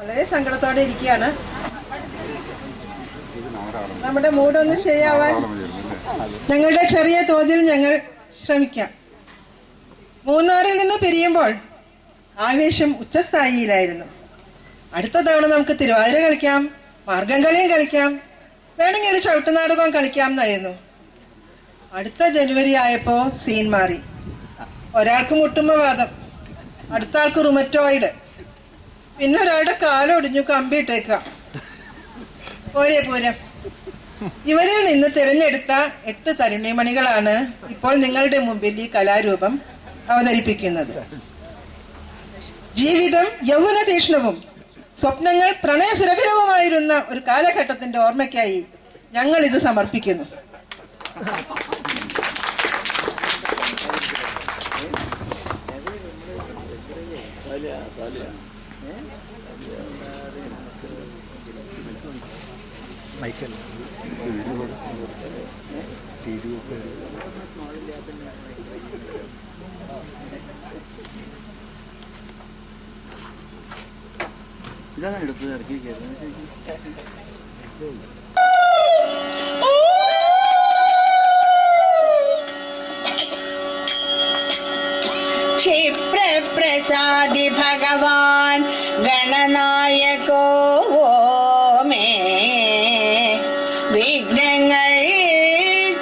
വളരെ സങ്കടത്തോടെ ഇരിക്കുകയാണ്. നമ്മുടെ മൂടൊന്ന് ശരിയാവാൻ ഞങ്ങളുടെ ചെറിയ തോതിൽ ഞങ്ങൾ ശ്രമിക്കാം. മൂന്നാറിൽ നിന്ന് പിരിയുമ്പോൾ ആവേശം ഉച്ചസ്ഥായിയിലായിരുന്നു. അടുത്ത തവണ നമുക്ക് തിരുവാതിര കളിക്കാം, മാർഗം കളിയും കളിക്കാം, വേണമെങ്കിൽ ഒരു ചവിട്ടുനാടകവും കളിക്കാം എന്നായിരുന്നു. അടുത്ത ജനുവരി ആയപ്പോ സീൻ മാറി. ഒരാൾക്ക് മുട്ടുമ്പവാദം, അടുത്ത ആൾക്ക് റുമറ്റോയിഡ്, പിന്നെ ഒരാളുടെ കാലൊടിഞ്ഞു കമ്പിയിട്ടേക്കാം. പോരെ ഇവരിൽ നിന്ന് തിരഞ്ഞെടുത്ത 8 തരുണിമണികളാണ് ഇപ്പോൾ നിങ്ങളുടെ മുമ്പിൽ ഈ കലാരൂപം അവതരിപ്പിക്കുന്നത്. ജീവിതം യൗവന തീഷ്ണവും സ്വപ്നങ്ങൾ പ്രണയസുരഭിലവുമായിരുന്ന ഒരു കാലഘട്ടത്തിന്റെ ഓർമ്മയ്ക്കായി ഞങ്ങൾ ഇത് സമർപ്പിക്കുന്നു. ഇതാണ് എടുത്തത് ഇറക്കി क्षिप्रप्रसादि भगवान् गणनायको मे विघ्नങ്ങൾ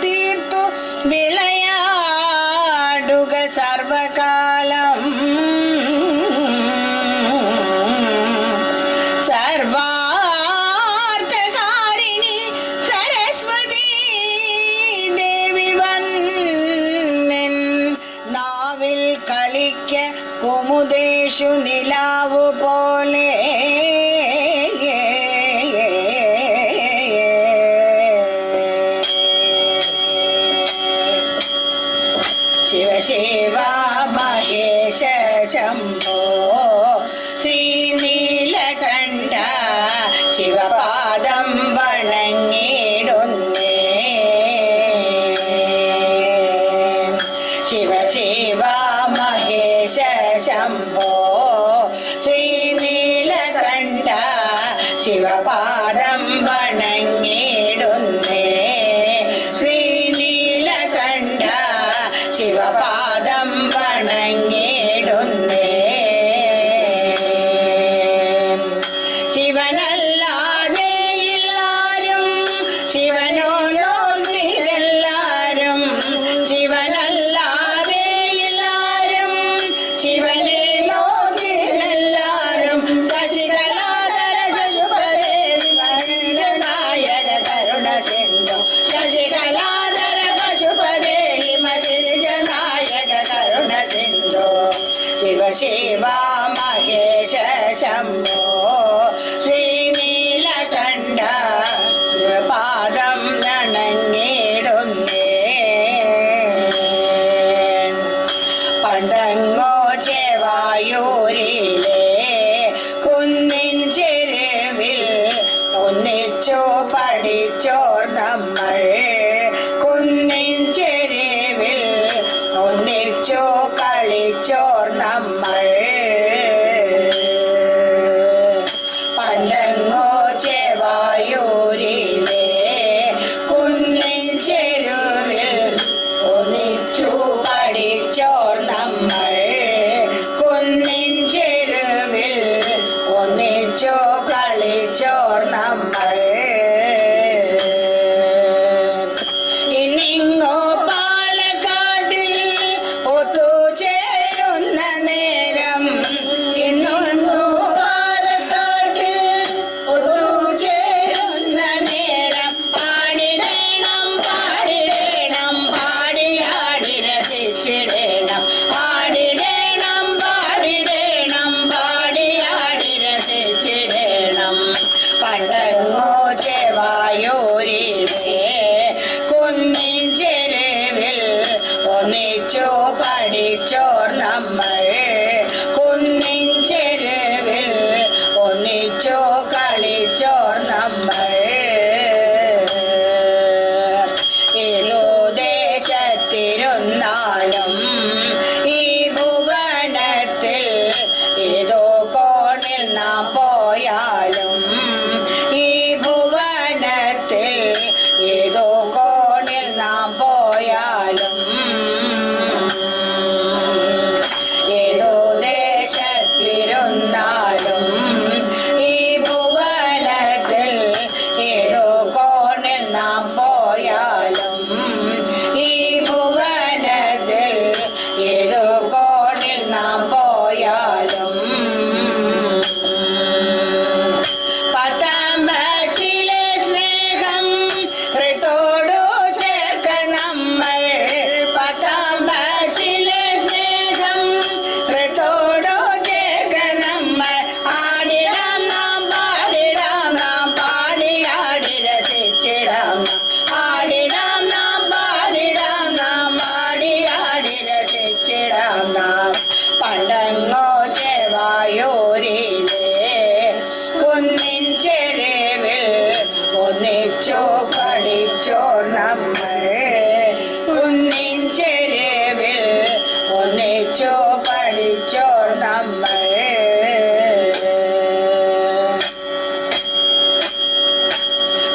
തീർത്തു വിളയാടുക സർവകാലം സർവാർത്ഥകാരിണി സരസ്വതി ദേവി വന്നിൻ നാവിൽ കളിക്ക കുമുദേഷു നിലാവു പോലെ ശിവ ശിവ മഹേശ ശംഭോ ശ്രീനീലകണ്ഠ ശിവപാദം വണങ്ങിടുന്നേ ശിവ ശിവ മഹേശ ശംഭോ ശ്രീനീലകണ്ഠ ശിവപാദം വണങ്ങിടുന്നേ ശ്രീനീലകണ്ഠ ശിവപാദം വണങ്ങിടുന്നേ ശിവനല്ലാതെ എല്ലാരും ശിവനോ ലോകിലെല്ലാരും ശിവനല്ലാതെ എല്ലാരും ശിവനെ ലോകിലെല്ലാരും ശശികലാധര ശശുപദേവി നായക കരുണ സിന്ധു ശശികലാധര പശുപദേവി നായക കരുണ സിന്ധു ശിവ ശിവ മഹേശ ശംഭോ ശ്രീനീലകണ്ഠ ശിവപാദം വണങ്ങിടുന്നേ പണ്ടങ്ങോ ചെവായൂരിലെ കുന്നിൻ ചെരുവിൽ ഒന്നിച്ചു പഠിച്ചോർ നമ്മൾ കുന്നിൻ ചെരുവിൽ ഒന്നിച്ചു കളിച്ചോർ നമ്മൾ നമ്മൾ.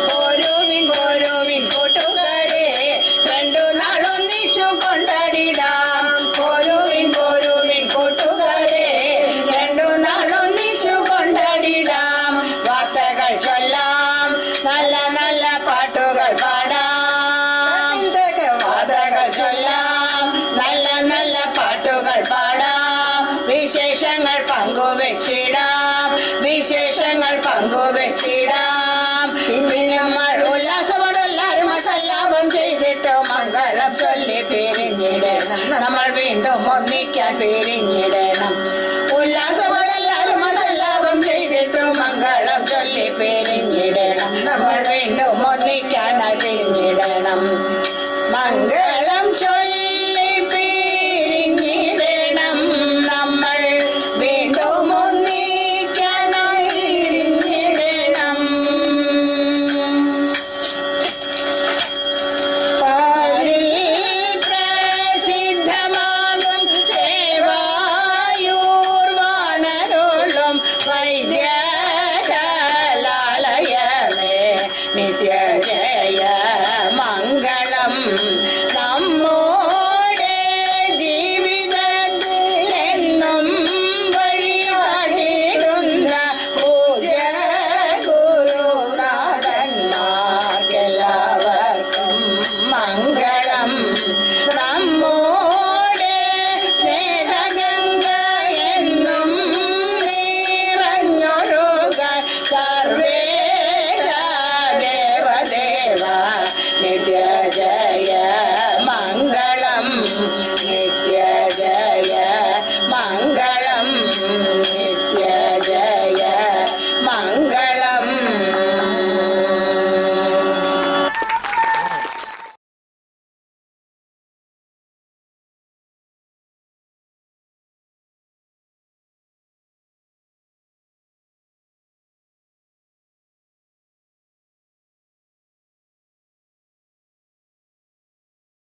പോരുവിൻ പോരുവിൻ കൂട്ടുകാരെ, രണ്ടു നാളൊന്നിച്ചു കൊണ്ടാടിടാം. പോരുവിൻ പോരുവിൻ കൂട്ടുകാരെ, രണ്ടു നാളൊന്നിച്ചു കൊണ്ടാടിടാം. വാർത്തകൾ ചൊല്ലാം, നല്ല നല്ല പാട്ടുകൾ പാടാം. വാർത്തകൾ ചൊല്ലാം, നല്ല നല്ല പാട്ടുകൾ പാടാം. വിശേഷങ്ങൾ പങ്കുവെച്ചിടാം, വിശേഷങ്ങൾ പങ്കുവെച്ചിടാം. ഇന്ന് നമ്മൾ ഉല്ലാസമോടെല്ലാരും സല്ലാപം ചെയ്തിട്ട് മംഗളം ചൊല്ലി പിരിഞ്ഞിടണം. നമ്മൾ വീണ്ടും ഒന്നിക്കാൻ പിരിഞ്ഞിടണം.